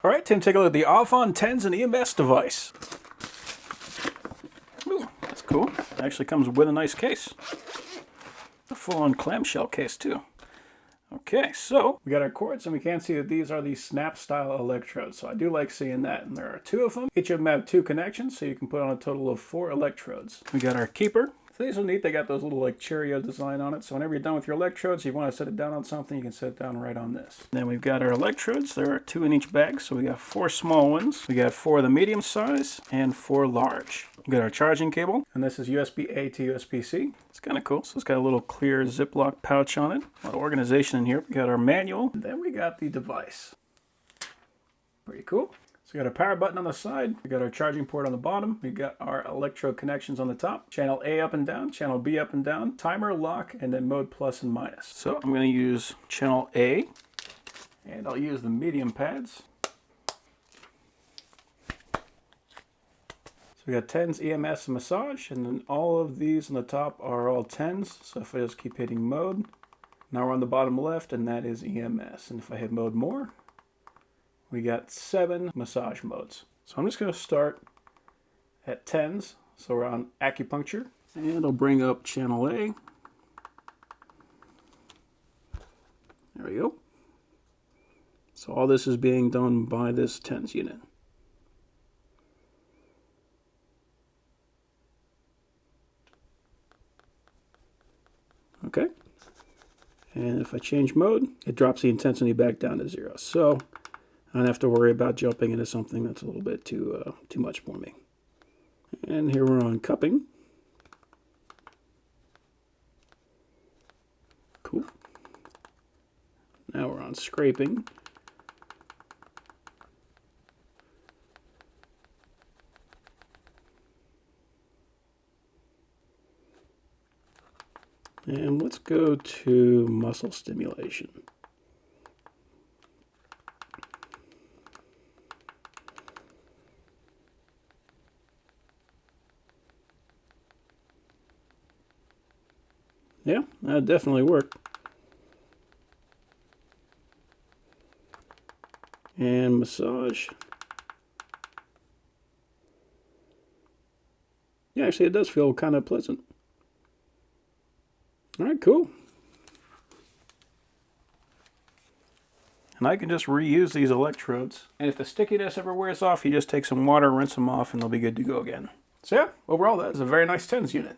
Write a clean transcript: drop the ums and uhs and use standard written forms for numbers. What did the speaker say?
All right, Tim, take a look at the AUVON TENS and EMS device. Ooh, that's cool. It actually comes with a nice case. A full-on clamshell case, too. Okay, so we got our cords, and we can see that these are the snap-style electrodes. So I do like seeing that, and there are 2 of them. Each of them have 2 connections, so you can put on a total of 4 electrodes. We got our keeper. So these are neat. They got those little like Cheerio design on it. So whenever you're done with your electrodes, you want to set it down on something, you can set it down right on this. Then we've got our electrodes. There are 2 in each bag. So we got 4 small ones. We got 4 of the medium size and 4 large. We got our charging cable, and this is USB-A to USB-C. It's kind of cool. So it's got a little clear Ziploc pouch on it. A lot of organization in here. We got our manual, and then we got the device. Pretty cool. So we got a power button on the side, we got our charging port on the bottom, we got our electrode connections on the top, channel A up and down, channel B up and down, timer, lock, and then mode plus and minus. So I'm going to use channel A, and I'll use the medium pads. So we got TENS, EMS, and massage, and then all of these on the top are all TENS. So if I just keep hitting mode, now we're on the bottom left, and that is EMS. And if I hit mode more, we got 7 massage modes. So I'm just going to start at TENS. So we're on acupuncture. And I'll bring up channel A. There we go. So all this is being done by this TENS unit. Okay. And if I change mode, it drops the intensity back down to 0. So I don't have to worry about jumping into something that's a little bit too much for me. And here we're on cupping. Cool. Now we're on scraping. And let's go to muscle stimulation. Yeah, that definitely worked. And massage. Yeah, actually it does feel kind of pleasant. All right, cool. And I can just reuse these electrodes. And if the stickiness ever wears off, you just take some water, rinse them off, and they'll be good to go again. So yeah, overall that is a very nice TENS unit.